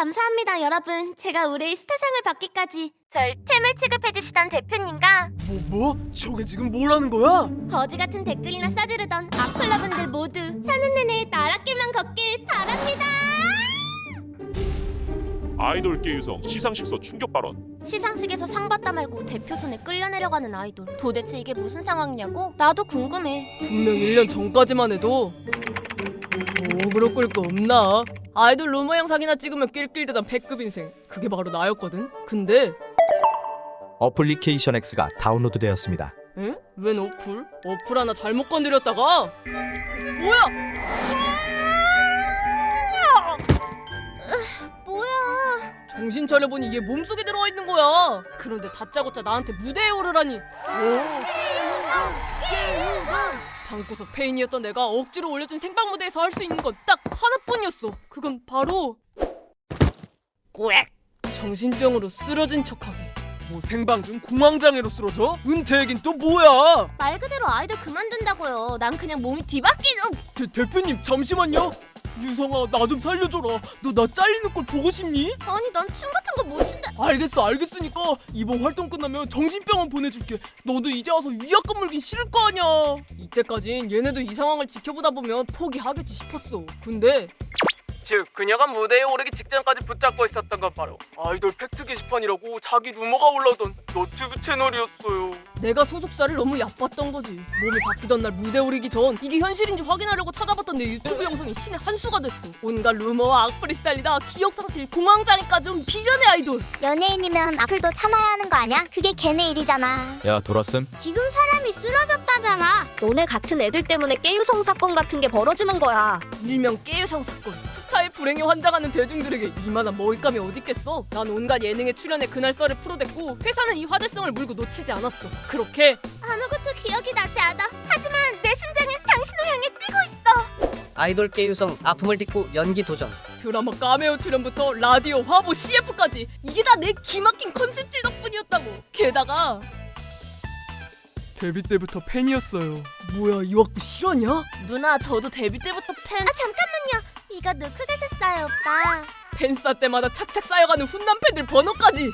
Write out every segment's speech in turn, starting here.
감사합니다, 여러분. 제가 올해 스타상을 받기까지 절 템을 취급해주시던 대표님과 뭐? 저게 지금 뭐라는 거야? 거지 같은 댓글이나 싸지르던 악플러분들 모두 사는 내내 나랏길만 걷길 바랍니다. 아이돌계 유성 시상식서 충격 발언. 시상식에서 상 받다 말고 대표 손에 끌려 내려가는 아이돌. 도대체 이게 무슨 상황이냐고? 나도 궁금해. 분명 1년 전까지만 해도 그럴 거 없나? 아이돌 루머 영상이나 찍으면 낄낄대던 백급 인생, 그게 바로 나였거든. 근데 어플리케이션 X가 다운로드되었습니다. 에? 웬 어플? 어플 하나 잘못 건드렸다가 뭐야? 뭐야? 정신 차려보니 이게 몸속에 들어와 있는 거야. 그런데 다짜고짜 나한테 무대에 오르라니. 방구석 페인이었던 내가 억지로 올려준 생방 무대에서 할 수 있는 건 딱 하나뿐이었어. 그건 바로 꾸액! 정신병으로 쓰러진 척하기. 뭐 생방 중 공황장애로 쓰러져? 은퇴 얘긴 또 뭐야? 말 그대로 아이돌 그만둔다고요. 난 그냥 몸이 뒤바뀌는. 대표님 잠시만요. 유성아, 나 좀 살려줘라. 너 나 잘리는 걸 보고 싶니? 아니, 난 춤 같은 거 못 춘다. 알겠으니까 이번 활동 끝나면 정신병원 보내줄게. 너도 이제 와서 위약금 물긴 싫을 거 아니야. 이때까진 얘네도 이 상황을 지켜보다 보면 포기하겠지 싶었어. 근데 즉 그녀가 무대에 오르기 직전까지 붙잡고 있었던 건 바로 아이돌 팩트 게시판이라고 자기 루머가 올라오던 너튜브 채널이었어요. 내가 소속사를 너무 얕봤던 거지. 몸이 바뀌던 날 무대 오르기 전 이게 현실인지 확인하려고 찾아봤던 내 유튜브 영상이 신의 한 수가 됐어. 온갖 루머와 악플이 시달리다 기억상실, 공황장애까지 온 비련의 아이돌. 연예인이면 악플도 참아야 하는 거 아냐? 그게 걔네 일이잖아. 야 돌았음? 지금 사람이 쓰러졌다잖아. 너네 같은 애들 때문에 깨유성 사건 같은 게 벌어지는 거야. 일명 깨유성 사건. 스타의 불행에 환장하는 대중들에게 이만한 먹잇감이 어딨겠어. 난 온갖 예능에 출연해 그날 썰을 풀어댔고 회사는 이 화제성을 물고 놓치지 않았어. 그렇게 아무것도 기억이 나지 않아. 하지만 내 심장은 당신을 향해 뛰고 있어. 아이돌계 유성 아픔을 딛고 연기 도전. 드라마 카메오 출연부터 라디오, 화보, CF까지 이게 다 내 기막힌 컨셉질 덕분이었다고. 게다가 데뷔 때부터 팬이었어요. 뭐야, 이왁구 실화냐? 누나, 저도 데뷔 때부터 팬. 잠깐만요. 이거 넣고 가셨어요, 오빠. 팬싸 때마다 착착 쌓여가는 훈남 팬들 번호까지.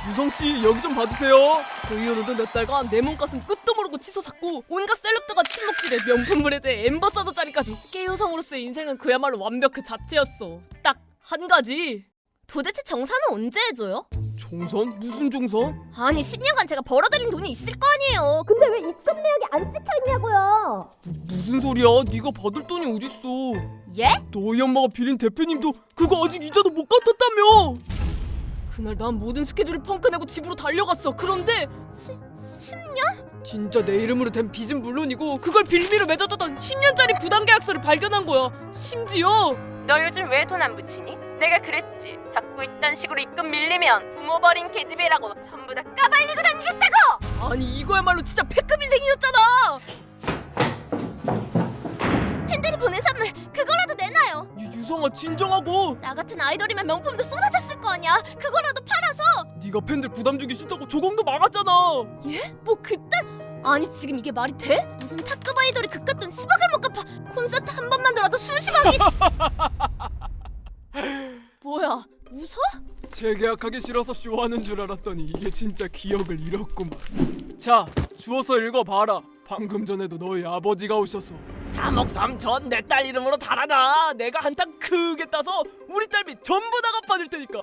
유성씨, 여기 좀 봐주세요. 그 이후로도 몇 달간 내 몸가슴 끝도 모르고 치솟 샀고 온갖 셀럽들과 침묵질에 명품 브랜드의 엠버서더 자리까지. 깨유성으로서의 인생은 그야말로 완벽 그 자체였어. 딱 한 가지. 도대체 정산은 언제 해줘요? 정선? 무슨 정선? 아니, 10년간 제가 벌어들인 돈이 있을 거 아니에요. 근데 왜 입금 내역이 안 찍혀있냐고요. 무슨 소리야? 네가 받을 돈이 어딨어? 예? 너희 엄마가 빌린 대표님도 그거 아직 이자도 못 갚았다며. 그날 난 모든 스케줄을 펑크 내고 집으로 달려갔어. 그런데 10년? 진짜 내 이름으로 된 빚은 물론이고 그걸 빌미로 맺어뒀던 10년짜리 부당계약서를 발견한 거야. 심지어 너 요즘 왜 돈 안 붙이니? 내가 그랬지. 자꾸 이딴 식으로 입금 밀리면 부모 버린 계집애라고 전부 다 까발리고 다니겠다고! 아니 이거야말로 진짜 패급 인생이었잖아. 팬들이 보낸 선물 그거라도 내놔요. 유성아, 진정하고. 나 같은 아이돌이면 명품도 쏟아졌을 거 아니야. 그거라도 팔아서. 네가 팬들 부담 주기 싫다고 조공도 막았잖아. 예? 뭐 그딴? 아니, 지금 이게 말이 돼? 무슨 탑급 아이돌이 그깟 돈 10억을 못 갚아. 콘서트 한 번만더라도 수십억이. 뭐야, 웃어? 재계약하기 싫어서 쇼하는 줄 알았더니 이게 진짜 기억을 잃었구만. 자, 주워서 읽어봐라. 방금 전에도 너희 아버지가 오셔서 3억 3천 내 딸 이름으로 달아놔. 내가 한탕 크게 따서 우리 딸비 전부 다 갚아줄 테니까.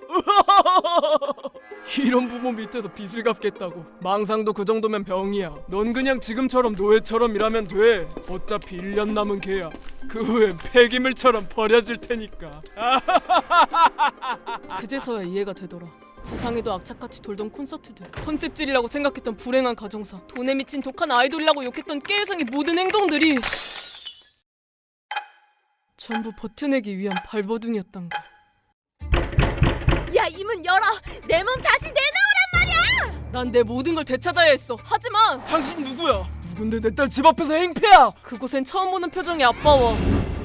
이런 부모 밑에서 빚을 갚겠다고. 망상도 그 정도면 병이야. 넌 그냥 지금처럼 노예처럼 일하면 돼. 어차피 1년 남은 계약. 그 후엔 폐기물처럼 버려질 테니까. 그제서야 이해가 되더라. 부상에도 악착같이 돌던 콘서트들, 컨셉질이라고 생각했던 불행한 가정사, 돈에 미친 독한 아이돌이라고 욕했던 깨유성의 모든 행동들이 전부 버텨내기 위한 발버둥이었단 걸. 야, 이 문 열어. 내 몸 다시 내놔오란 말이야. 난 내 모든 걸 되찾아야 했어. 하지만 당신 누구야? 누군데 내 딸 집 앞에서 행패야? 그곳엔 처음 보는 표정의 아빠와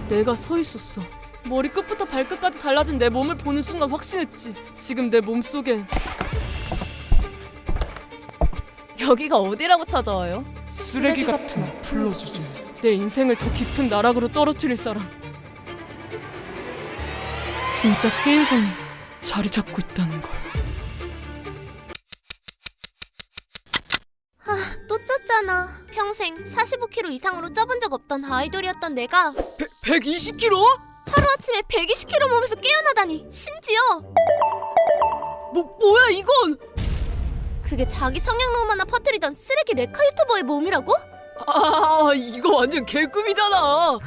내가 서 있었어. 머리끝부터 발끝까지 달라진 내 몸을 보는 순간 확신했지. 지금 내 몸속엔 여기가 어디라고 찾아와요? 쓰레기 같은 악플러 주제. 내 인생을 더 깊은 나락으로 떨어뜨릴 사람. 진짜 깨유성이 자리 잡고 있다는 걸. 또 쪘잖아. 평생 45kg 이상으로 쪄본 적 없던 아이돌이었던 내가 120kg? 하루아침에 120kg 몸에서 깨어나다니. 심지어 뭐야 이건? 그게 자기 성형로만 하나 퍼뜨리던 쓰레기 레카 유튜버의 몸이라고? 아 이거 완전 개꿈이잖아.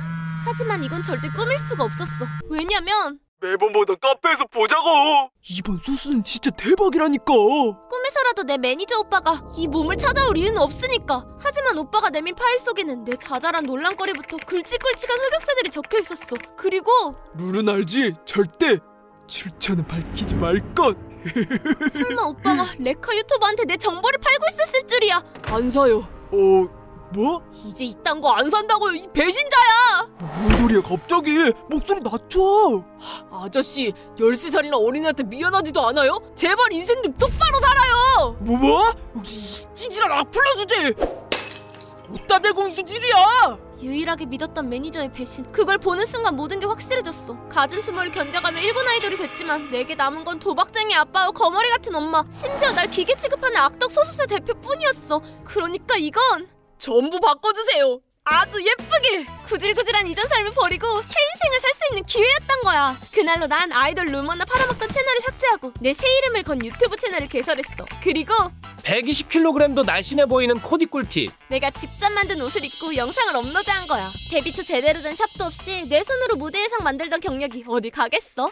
하지만 이건 절대 꾸밀 수가 없었어. 왜냐면 매번 보던 카페에서 보자고. 이번 소스는 진짜 대박이라니까. 꿈에서라도 내 매니저 오빠가 이 몸을 찾아올 이유는 없으니까. 하지만 오빠가 내민 파일 속에는 내 자잘한 논란거리부터 굵직굵직한 흑역사들이 적혀 있었어. 그리고 룰은 알지? 절대 출처는 밝히지 말 것. 설마 오빠가 레카 유튜버한테 내 정보를 팔고 있었을 줄이야. 안 사요. 뭐? 이제 이딴 거 안 산다고요, 이 배신자야. 뭔 소리야 갑자기? 목소리 낮춰. 아저씨 13살이나 어린애한테 미안하지도 않아요? 제발 인생 좀 똑바로 살아요. 뭐? 혹시 찌질한 악플러 주제 어디다 대고 운수질이야. 유일하게 믿었던 매니저의 배신. 그걸 보는 순간 모든 게 확실해졌어. 갖은 수모를 견뎌가며 1군 아이돌이 됐지만 내게 남은 건 도박쟁이 아빠와 거머리 같은 엄마, 심지어 날 기계 취급하는 악덕 소속사 대표뿐이었어. 그러니까 이건 전부 바꿔주세요. 아주 예쁘게 구질구질한 이전 삶을 버리고 새 인생을 살 수 있는 기회였던 거야. 그날로 난 아이돌 루머나 팔아먹던 채널을 삭제하고 내 새 이름을 건 유튜브 채널을 개설했어. 그리고 120kg도 날씬해 보이는 코디 꿀팁. 내가 직접 만든 옷을 입고 영상을 업로드한 거야. 데뷔 초 제대로 된 샵도 없이 내 손으로 무대 의상 만들던 경력이 어디 가겠어?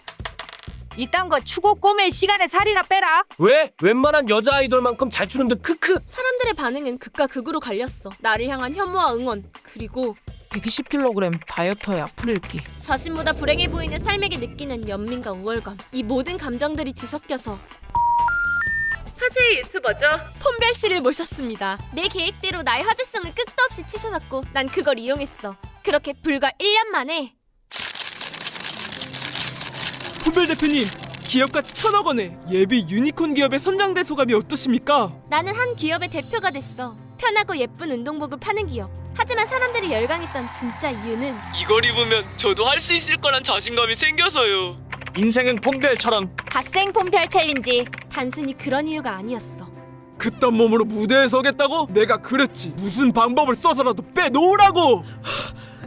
이딴 거 추고 꼬맬 시간에 살이나 빼라. 왜? 웬만한 여자 아이돌만큼 잘 추는데 크크. 사람들의 반응은 극과 극으로 갈렸어. 나를 향한 혐오와 응원, 그리고 120kg 다이어터에 악플 읽기. 자신보다 불행해 보이는 삶에게 느끼는 연민과 우월감. 이 모든 감정들이 뒤섞여서 화제의 유튜버죠. 폰별 씨를 모셨습니다. 내 계획대로 나의 화제성을 끝도 없이 치솟았고 난 그걸 이용했어. 그렇게 불과 1년 만에 폰별 대표님, 기업가치 1,000억 원에 예비 유니콘 기업에 선정된 소감이 어떠십니까? 나는 한 기업의 대표가 됐어. 편하고 예쁜 운동복을 파는 기업. 하지만 사람들이 열광했던 진짜 이유는 이걸 입으면 저도 할 수 있을 거란 자신감이 생겨서요. 인생은 폰별처럼. 갓생 폰별 챌린지. 단순히 그런 이유가 아니었어. 그딴 몸으로 무대에 서겠다고? 내가 그랬지. 무슨 방법을 써서라도 빼놓으라고.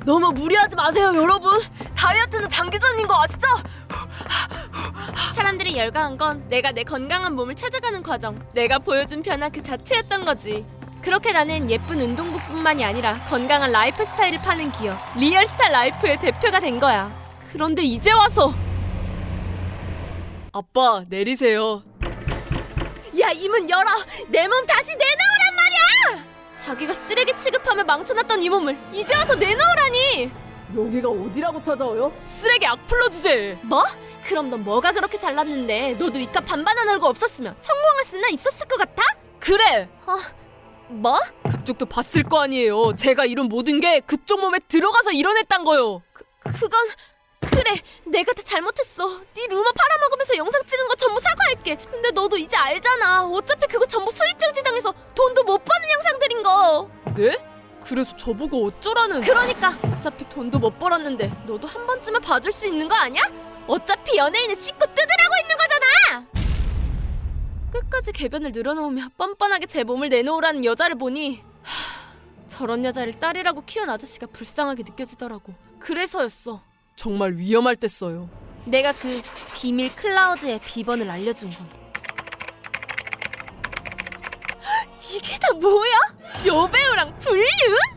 너무 무리하지 마세요, 여러분. 다이어트는 장기전인 거 아시죠? 사람들이 열광한 건 내가 내 건강한 몸을 찾아가는 과정, 내가 보여준 변화 그 자체였던 거지. 그렇게 나는 예쁜 운동복뿐만이 아니라 건강한 라이프 스타일을 파는 기업 리얼스타 라이프의 대표가 된 거야. 그런데 이제 와서 아빠 내리세요. 야, 이 문 열어. 내 몸 다시 내놓으란 말이야. 자기가 쓰레기 취급하며 망쳐놨던 이 몸을 이제 와서 내놓으라니. 여기가 어디라고 찾아와요? 쓰레기 악플러 주제. 뭐? 그럼 넌 뭐가 그렇게 잘났는데? 너도 이깟 반반 안 얼고 없었으면 성공할 수나 있었을 것 같아? 그래. 뭐? 그쪽도 봤을 거 아니에요. 제가 이룬 모든 게 그쪽 몸에 들어가서 이뤄냈단 거요. 그건 그래, 내가 다 잘못했어. 네 루머 팔아먹으면서 영상 찍은 거 전부 사과할게. 근데 너도 이제 알잖아. 어차피 그거 전부 수익 정지당해서 돈도 못 버는 영상들인 거. 네? 그래서 저보고 어쩌라는. 그러니까 어차피 돈도 못 벌었는데 너도 한 번쯤은 봐줄 수 있는 거 아니야? 어차피 연예인은 씻고 뜯으라고 있는 거잖아. 끝까지 궤변을 늘어놓으며 뻔뻔하게 제 몸을 내놓으라는 여자를 보니 저런 여자를 딸이라고 키운 아저씨가 불쌍하게 느껴지더라고. 그래서였어. 정말 위험할 때 써요. 내가 그 비밀 클라우드의 비번을 알려준 건. 이게 다 뭐야? 여배우랑 불륜?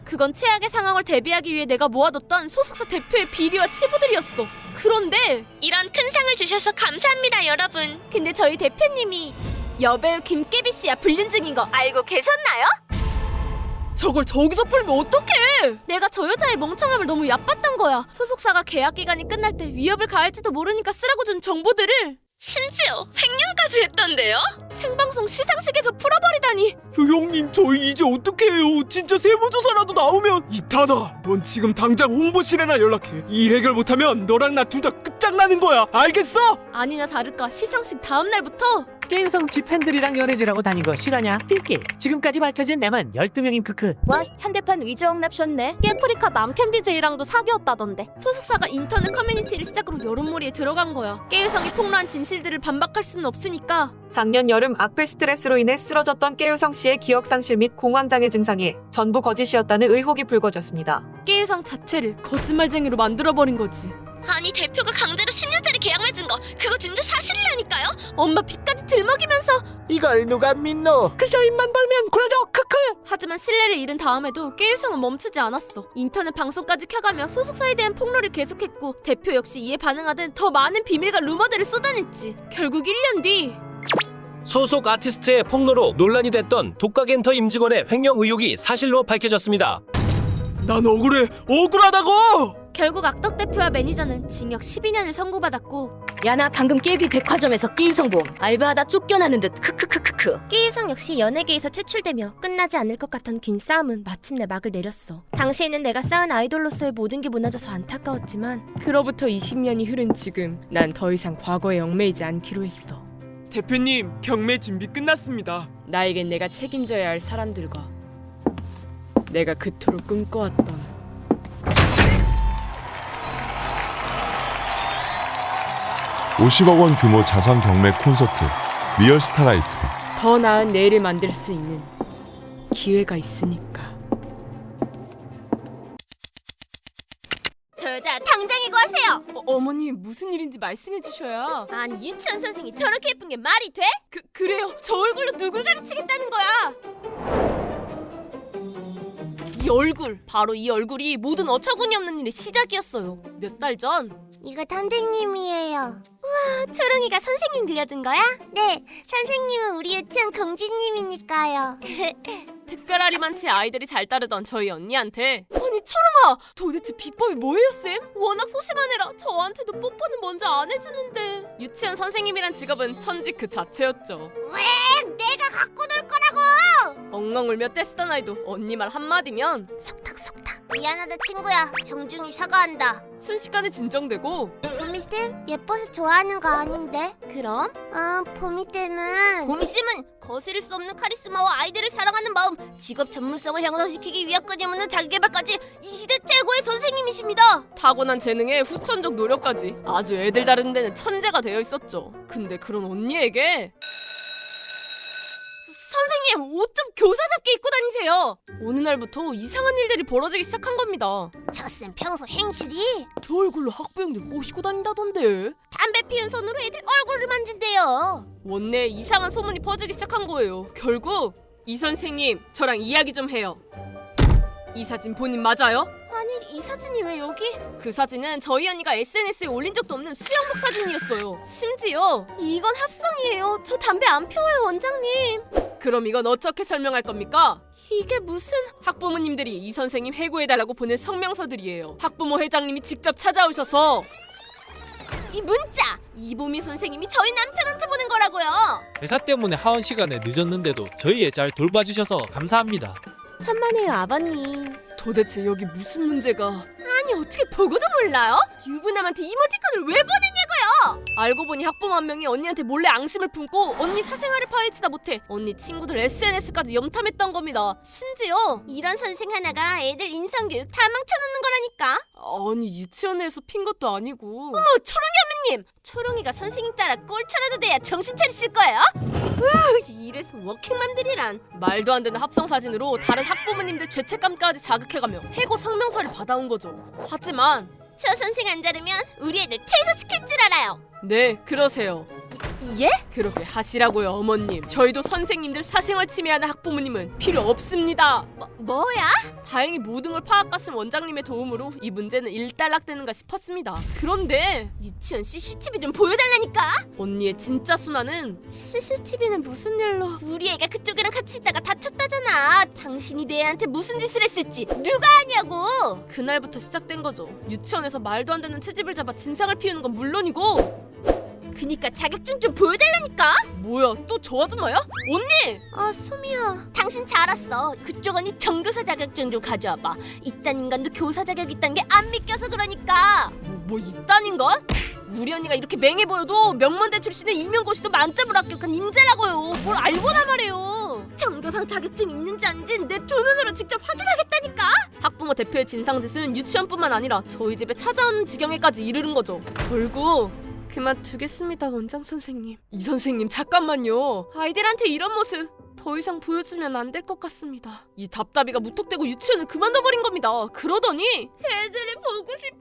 그건 최악의 상황을 대비하기 위해 내가 모아뒀던 소속사 대표의 비리와 치부들이었어. 그런데 이런 큰 상을 주셔서 감사합니다, 여러분. 근데 저희 대표님이 여배우 김깨비 씨야 불륜 중인 거 알고 계셨나요? 저걸 저기서 풀면 어떡해? 내가 저 여자의 멍청함을 너무 얕봤던 거야. 소속사가 계약 기간이 끝날 때 위협을 가할지도 모르니까 쓰라고 준 정보들을 심지어 횡령까지 했던데요? 생방송 시상식에서 풀어버리다니. 형님, 저희 이제 어떡해요? 진짜 세무조사라도 나오면. 이타다, 넌 지금 당장 홍보실에나 연락해. 일 해결 못하면 너랑 나 둘 다 끝장 끝장나는 거야. 알겠어? 아니나 다를까 시상식 다음 날부터 게임성 지 팬들이랑 연애질하고 다닌 거 실화냐? 삘게 지금까지 밝혀진 내만 12명임 크크. 와 현대판 의정납셨네. 깨프리카 남캠 BJ랑도 사귀었다던데. 소속사가 인터넷 커뮤니티를 시작으로 여론몰이에 들어간 거야. 깨유성이 폭로한 진실들을 반박할 수는 없으니까. 작년 여름 악플 스트레스로 인해 쓰러졌던 깨유성 씨의 기억상실 및 공황장애 증상이 전부 거짓이었다는 의혹이 불거졌습니다. 깨유성 자체를 거짓말쟁이로 만들어버린 거지. 아니 대표가 강제로 10년짜리 계약 맺은 거 그거 진짜 사실이라니까요? 엄마 빚까지 들먹이면서. 이걸 누가 믿노? 그저 입만 벌면 굴어져 크크. 하지만 신뢰를 잃은 다음에도 깨유성은 멈추지 않았어. 인터넷 방송까지 켜가며 소속사에 대한 폭로를 계속했고 대표 역시 이에 반응하듯 더 많은 비밀과 루머들을 쏟아냈지. 결국 1년 뒤 소속 아티스트의 폭로로 논란이 됐던 독가겐터 임직원의 횡령 의혹이 사실로 밝혀졌습니다. 난 억울하다고! 결국 악덕 대표와 매니저는 징역 12년을 선고받았고 야 나 방금 깨비 백화점에서 깨유성 봄 알바하다 쫓겨나는 듯 크크크크크. 깨유성 역시 연예계에서 퇴출되며 끝나지 않을 것 같던 긴 싸움은 마침내 막을 내렸어. 당시에는 내가 쌓은 아이돌로서의 모든 게 무너져서 안타까웠지만 그로부터 20년이 흐른 지금 난 더 이상 과거에 얽매이지 않기로 했어. 대표님, 경매 준비 끝났습니다. 나에겐 내가 책임져야 할 사람들과 내가 그토록 꿈꿔왔던 50억 원 규모 자선 경매 콘서트 리얼 스타라이트가 더 나은 내일을 만들 수 있는 기회가 있으니까. 저 여자 당장 이고하세요. 어머니 무슨 일인지 말씀해 주셔야. 아니 유치원 선생이 저렇게 예쁜 게 말이 돼? 그래요. 저 얼굴로 누굴 가르치겠다는 거야? 이 얼굴, 바로 이 얼굴이 모든 어처구니 없는 일의 시작이었어요. 몇 달 전. 이거 선생님이에요. 초롱이가 선생님 그려준 거야? 네, 선생님은 우리 유치원 공주님이니까요. 특별하리 많지 아이들이 잘 따르던 저희 언니한테 아니 초롱아 도대체 비법이 뭐예요 쌤? 워낙 소심한 애라 저한테도 뽀뽀는 먼저 안 해주는데. 유치원 선생님이란 직업은 천직 그 자체였죠. 왜? 내가 갖고 놀 거라고! 엉엉 울며 떼쓰던 아이도 언니 말 한마디면 속닥속닥. 미안하다 친구야. 정중히 사과한다. 순식간에 진정되고. 보미쌤 예뻐서 좋아하는 거 아닌데? 그럼? 보미쌤은 보미쌤은 거스를 수 없는 카리스마와 아이들을 사랑하는 마음, 직업 전문성을 향상시키기 위한 끊임없는 자기개발까지 이 시대 최고의 선생님이십니다. 타고난 재능에 후천적 노력까지 아주 애들 다루는 데는 천재가 되어 있었죠. 근데 그런 언니에게 선생님 옷 좀 교사답게 입고 다니세요. 어느 날부터 이상한 일들이 벌어지기 시작한 겁니다. 저쌤 평소 행실이 저 얼굴로 학부형들 꼬시고 다닌다던데. 담배 피운 손으로 애들 얼굴을 만진대요. 원내에 이상한 소문이 퍼지기 시작한 거예요. 결국 이 선생님 저랑 이야기 좀 해요. 이 사진 본인 맞아요? 아니 이 사진이 왜 여기? 그 사진은 저희 언니가 SNS에 올린 적도 없는 수영복 사진이었어요. 심지어 이건 합성이에요. 저 담배 안 피워요 원장님. 그럼 이건 어떻게 설명할 겁니까? 이게 무슨... 학부모님들이 이 선생님 해고해달라고 보낸 성명서들이에요. 학부모 회장님이 직접 찾아오셔서 이 문자! 이보미 선생님이 저희 남편한테 보낸 거라고요. 회사 때문에 하원 시간에 늦었는데도 저희 애 잘 돌봐주셔서 감사합니다. 천만에요 아버님. 도대체 여기 무슨 문제가? 아니 어떻게 보고도 몰라요? 유부남한테 이모티콘을 왜 보냈냐고요? 알고 보니 학부모 한 명이 언니한테 몰래 앙심을 품고 언니 사생활을 파헤치다 못해 언니 친구들 SNS까지 염탐했던 겁니다. 심지어 이런 선생 하나가 애들 인성교육 다 망쳐놓는 거라니까. 아니 유치원에서 핀 것도 아니고. 어머 초롱이 어머님! 초롱이가 선생님 따라 꼴초라도 돼야 정신 차리실 거예요? 이래서 워킹맘들이란. 말도 안 되는 합성 사진으로 다른 학부모님들 죄책감까지 자극해가며 해고 성명서를 받아온 거죠. 하지만 저 선생 안 자르면 우리 애들 퇴소시킬 줄 알아요. 네 그러세요. 예? 그렇게 하시라고요 어머님. 저희도 선생님들 사생활 침해하는 학부모님은 필요 없습니다. 뭐야? 다행히 모든 걸 파악하신 원장님의 도움으로 이 문제는 일단락되는가 싶었습니다. 그런데 유치원 CCTV 좀 보여달라니까. 언니의 진짜 순환은 CCTV는 무슨 일로? 우리 애가 그쪽이랑 같이 있다가 다쳤다잖아. 당신이 내 애한테 무슨 짓을 했을지 누가 아냐고. 그날부터 시작된 거죠. 유치원에서 말도 안 되는 트집을 잡아 진상을 피우는 건 물론이고 그니까 자격증 좀 보여달라니까. 뭐야 또 저 아줌마야? 언니! 아 소미야 당신 잘 왔어. 그쪽 언니 정교사 자격증 좀 가져와봐. 이딴 인간도 교사 자격 있다는 게 안 믿겨서 그러니까. 뭐 이딴 인간? 우리 언니가 이렇게 맹해 보여도 명문대 출신의 임용고시도 만점으로 합격한 인재라고요. 뭘 알고나 말해요. 전교상 자격증 있는지 아닌지 내 두 눈으로 직접 확인하겠다니까. 학부모 대표의 진상짓은 유치원뿐만 아니라 저희 집에 찾아오는 지경에까지 이르는 거죠. 결국 그만두겠습니다, 원장 선생님. 이 선생님 잠깐만요. 아이들한테 이런 모습 더 이상 보여주면 안 될 것 같습니다. 이 답답이가 무턱대고 유치원을 그만둬버린 겁니다. 그러더니 애들이 보고 싶어.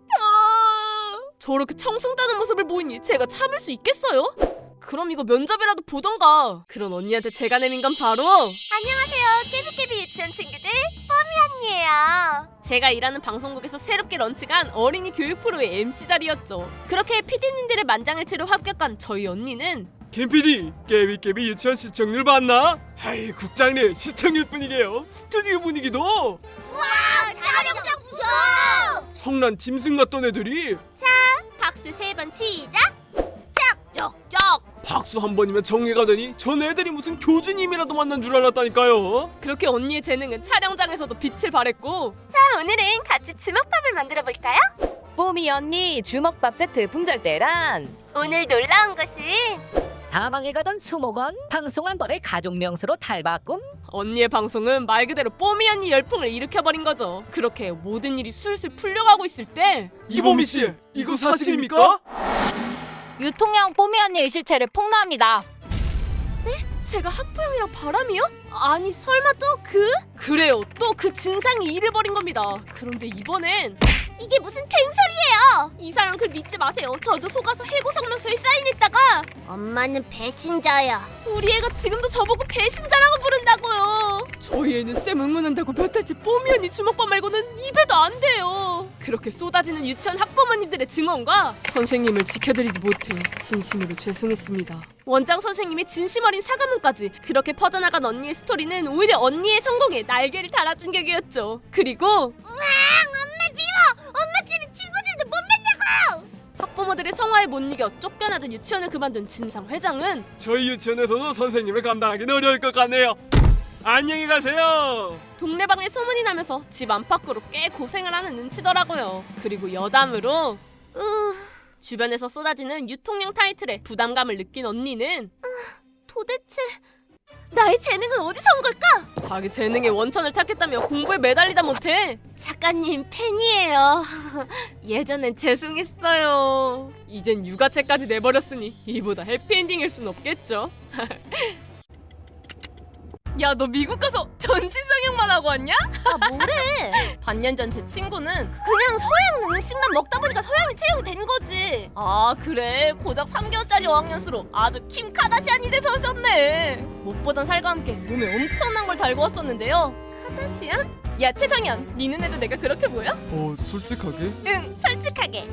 저렇게 청승 따는 모습을 보이니 제가 참을 수 있겠어요? 그럼 이거 면접이라도 보던가. 그런 언니한테 제가 내민 건 바로 안녕하세요, 깨비깨비 유치원 친구들, 뽀미 언니예요. 제가 일하는 방송국에서 새롭게 런칭한 어린이 교육 프로의 MC 자리였죠. 그렇게 PD님들의 만장일치로 합격한 저희 언니는 김PD, 깨비깨비 유치원 시청률 봤나? 하이, 국장님 시청률 뿐이게요. 스튜디오 분위기도 와, 촬영장 무서워. 성난 짐승 같던 애들이. 박수 3번 시작. 쩍쩍쩍. 박수 한 번이면 정리가 되니 전 애들이 무슨 교주님이라도 만난 줄 알았다니까요. 그렇게 언니의 재능은 촬영장에서도 빛을 발했고, 자, 오늘은 같이 주먹밥을 만들어 볼까요? 뽀미 언니 주먹밥 세트 품절대란. 오늘 놀라운 것은 다방에 가던 수목원 방송 한 번에 가족 명수로 탈바꿈. 언니의 방송은 말 그대로 뽀미 언니 열풍을 일으켜버린 거죠. 그렇게 모든 일이 술술 풀려가고 있을 때 이보미 씨, 이거 사실입니까? 유통형 뽀미 언니의 실체를 폭로합니다. 제가 학부형이랑 바람이요? 아니 설마 또 그래요, 또 그 진상이 일을 벌인 겁니다. 그런데 이번엔 이게 무슨 갱소리예요. 이 사람 글 믿지 마세요. 저도 속아서 해고 성명서에 사인했다가 엄마는 배신자야. 우리 애가 지금도 저보고 배신자라고 부른다고요. 저희 애는 쌤 응원한다고 몇 달째 뽀미 언니 주먹밥 말고는 입에도 안 대요. 그렇게 쏟아지는 유치원 학부모님들의 증언과 선생님을 지켜드리지 못해 진심으로 죄송했습니다. 원장 선생님의 진심 어린 사과문까지. 그렇게 퍼져나간 언니의 스토리는 오히려 언니의 성공에 날개를 달아준 격이었죠. 그리고 엄마 비워. 엄마 때문에 친구들도 못 만나고. 학부모들의 성화에 못 이겨 쫓겨나던 유치원을 그만둔 진상 회장은 저희 유치원에서도 선생님을 감당하기는 어려울 것 같네요. 안녕히 가세요. 동네방네 소문이 나면서 집 안팎으로 꽤 고생을 하는 눈치더라고요. 그리고 여담으로 주변에서 쏟아지는 유통령 타이틀에 부담감을 느낀 언니는 도대체 나의 재능은 어디서 온 걸까? 자기 재능의 원천을 찾겠다며 공부에 매달리다 못해 작가님 팬이에요. 예전엔 죄송했어요. 이젠 육아책까지 내버렸으니 이보다 해피엔딩일 순 없겠죠. 야, 너 미국 가서 전신 성형만 하고 왔냐? 아, 뭐래? 반년 전 제 친구는 그냥 서양 음식만 먹다 보니까 서양이 채용이 된 거지. 아, 그래? 고작 3개월짜리 어학연수로 아주 킴 카다시안이 돼서 오셨네. 못 보던 살과 함께 몸에 엄청난 걸 달고 왔었는데요. 카다시안? 야, 최상현, 네 눈에도 내가 그렇게 보여? 솔직하게? 응, 솔직하게.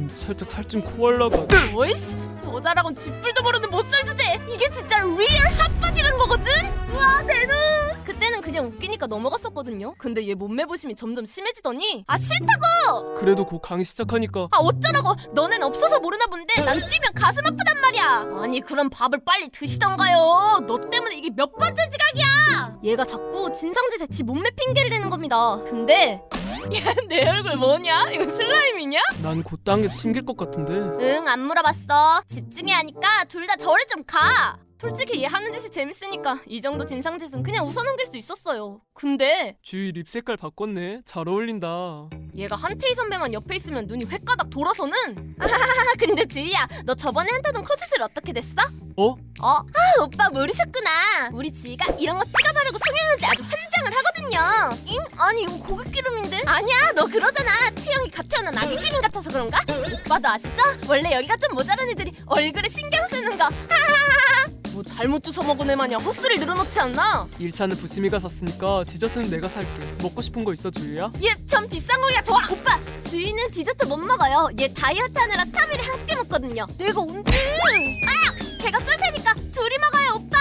살짝 살찐 코알라가. 어이씨, 여자라곤 쥐뿔도 모르는 못살 주제. 이게 진짜 리얼 핫바디라는 거거든? 우와, 내 눈. 그때는 그냥 웃기니까 넘어갔었거든요. 근데 얘 몸매 보심이 점점 심해지더니 아, 싫다고. 그래도 곧 강의 시작하니까. 아, 어쩌라고. 너넨 없어서 모르나 본데 난 뛰면 가슴 아프단 말이야. 아니, 그럼 밥을 빨리 드시던가요. 너 때문에 이게 몇 번째 지각이야. 얘가 자꾸 진상짓에 지 몸매 핑계를 대는 겁니다. 근데 야, 내 얼굴 뭐냐? 이거 슬라임이냐? 난 곧 당에서 숨길 것 같은데. 응, 안 물어봤어. 집중해 하니까 둘 다 절에 좀 가. 솔직히 얘 하는 짓이 재밌으니까 이 정도 진상짓은 그냥 웃어넘길 수 있었어요. 근데 주위 립 색깔 바꿨네. 잘 어울린다. 얘가 한태희 선배만 옆에 있으면 눈이 획가닥 돌아서는. 근데 주희야, 너 저번에 한다던 컷셋을 어떻게 됐어? 아, 오빠 모르셨구나. 우리 주희가 이런 거 찍어 바르고 성형하는데 아주 환장을 하거든요. 잉? 아니, 이거 고객 기름인데? 아니야, 너 그러잖아. 체형이 갓 태어난 아기 기린 같아서 그런가? 오빠도 아시죠? 원래 여기가 좀 모자란 애들이 얼굴에 신경 쓰는 거. 뭐 잘못 주워 먹은 애 마냥 헛소리 늘어놓지 않나? 1차는 부심이가 샀으니까 디저트는 내가 살게. 먹고 싶은 거 있어, 주희야? 얘 전 비싼 거야. 좋아. 오빠, 주희는 디저트 못 먹어요. 얘 다이어트 하느라 3일에 한 끼 먹거든요. 내가 언제? 제가 쏠 테니까 둘이 먹어요, 오빠.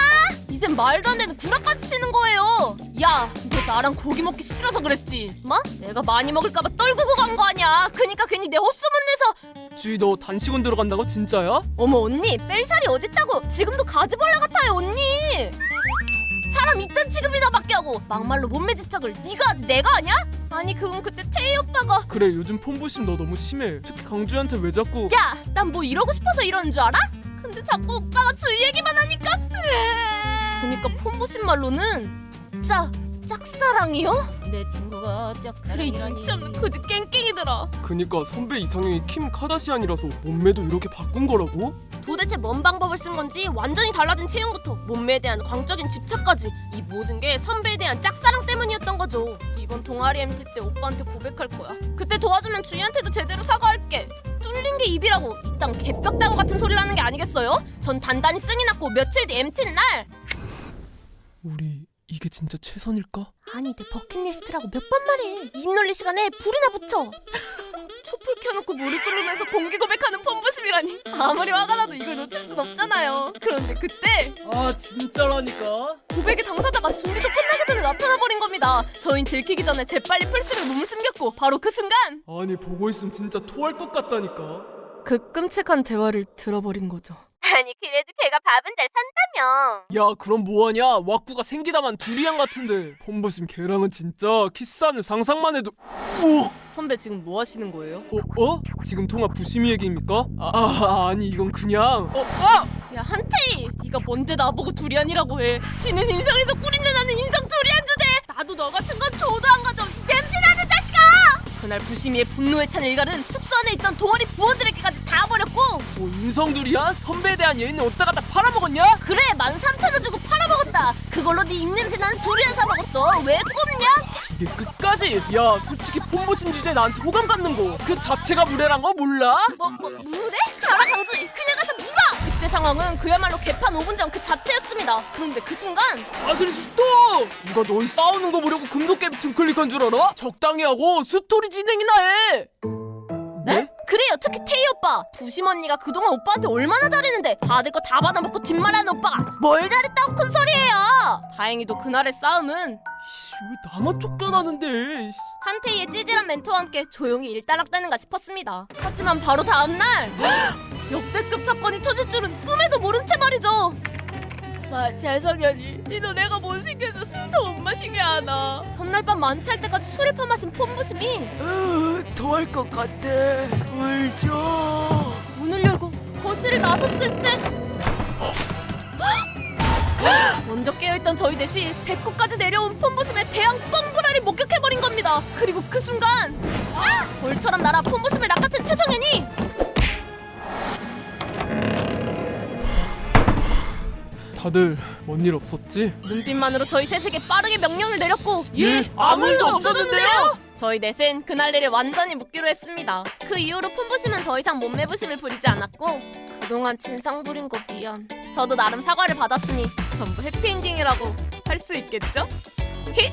이젠 말도 안 되는 구라까지 치는 거예요. 야, 너 나랑 고기 먹기 싫어서 그랬지? 뭐? 내가 많이 먹을까봐 떨구고 간 거 아니야. 그니까 괜히 내 헛소문 내서. 주희, 너 단식원 들어간다고? 진짜야? 어머, 언니 뺄 살이 어딨다고. 지금도 가지벌레 같아요, 언니. 사람 이딴 취급이나 받게 하고 막말로 몸매 집착을 네가 하지 내가 하냐? 아니 그건 그때 태희 오빠가 그래 요즘 폰부심 너 너무 심해. 특히 강주한테 왜 자꾸 야 난 뭐 이러고 싶어서 이러는 줄 알아? 근데 자꾸 오빠가 주위 얘기만 하니까 그니까 폰부심 말로는 짝사랑이요? 내 친구가 짝사랑이라니. 그래 이 눈치 없는 거지 깽깽이들아. 그니까 선배 이상형이 킴 카다시안이라서 몸매도 이렇게 바꾼 거라고? 도대체 뭔 방법을 쓴 건지 완전히 달라진 체형부터 몸매에 대한 광적인 집착까지 이 모든 게 선배에 대한 짝사랑 때문이었던 거죠. 이번 동아리 MT 때 오빠한테 고백할 거야. 그때 도와주면 주희한테도 제대로 사과할게. 뚫린 게 입이라고 이딴 개벽다구 같은 소리를 하는 게 아니겠어요? 전 단단히 승이 났고 며칠 뒤 MT는 날 우리 이게 진짜 최선일까? 아니 내 버킷리스트라고 몇 번 말해. 입 놀리 시간에 불이나 붙여. 촛불 켜놓고 물을 끓으면서 공개 고백하는 폰부심이라니. 아무리 화가 나도 이걸 놓칠 순 없잖아요. 그런데 그때 아 진짜라니까? 고백의 당사자가 준비도 끝나기 전에 나타나버린 겁니다. 저흰 들키기 전에 재빨리 플스를 몸을 숨겼고 바로 그 순간 아니 보고 있으면 진짜 토할 것 같다니까. 그 끔찍한 대화를 들어버린 거죠. 아니 그래도 걔가 밥은 잘 산다며. 야 그럼 뭐하냐? 왁구가 생기다만 두리안 같은데. 폰부심 걔랑은 진짜 키스하는 상상만 해도 선배 지금 뭐 하시는 거예요? 지금 통화 부심이 얘기입니까? 아니 이건 그냥 야 한태희! 네가 뭔데 나보고 두리안이라고 해. 지는 인성에서 꿀인데 나는 인성 두리안 주제. 나도 너 같은 건 줘도 안 가져. 냄새나는 자식아! 그날 부심이의 분노에 찬 일갈은 숙소 안에 있던 동아리 부원들에게까지 다 버렸고 뭐 인성두리안? 선배에 대한 예의는 어디다 갖다 팔아먹었냐? 그래 13,000원 주고 팔아먹었다. 그걸로 네 입냄새 나는 두리안 사먹었어. 왜 꼽냐? 이게 끝까지? 야 솔직히 폰부심 주제에 나한테 호감 갖는 거 그 자체가 무례란 거 몰라? 무례? 가라 강주희 그냥 가서 물어! 그때 상황은 그야말로 개판 5분 전 그 자체였습니다. 그런데 그 순간 아들 스톱! 누가 너희 싸우는 거 보려고 금도깨비 등클릭한 줄 알아? 적당히 하고 스토리 진행이나 해! 네? 그래요 특히 태희 오빠. 부심 언니가 그동안 오빠한테 얼마나 잘했는데 받을 거 다 받아먹고 뒷말하는 오빠가 뭘 잘했다고 큰 소리예요. 다행히도 그날의 싸움은 왜 나만 쫓겨나는데? 한태희의 찌질한 멘트와 함께 조용히 일단락되는가 싶었습니다. 하지만 바로 다음날 역대급 사건이 터질 줄은 꿈에도 모른 채 말이죠. 재석연이 니도 내가 못생겨서 술도 못 마시게 하나. 전날 밤 만취할 때까지 술을 퍼마신 폰부심이 토할 것 같아. 물 줘. 문을 열고 거실을 나섰을 때 먼저 깨어있던 저희 넷이 배꼽까지 내려온 폰부심의 대형 뻥브라를 목격해버린 겁니다. 그리고 그 순간 벌처럼 날아 폰부심을 낚아챈 최성현이 다들 뭔 일 없었지? 눈빛만으로 저희 셋에게 빠르게 명령을 내렸고 예? 아무 일도 없었는데요? 저희 넷은 그날 일을 완전히 묻기로 했습니다. 그 이후로 폰부심은 더 이상 몸매부심을 부리지 않았고 그동안 진상 부린 거 미안. 저도 나름 사과를 받았으니 전부 해피엔딩이라고 할 수 있겠죠? 힛!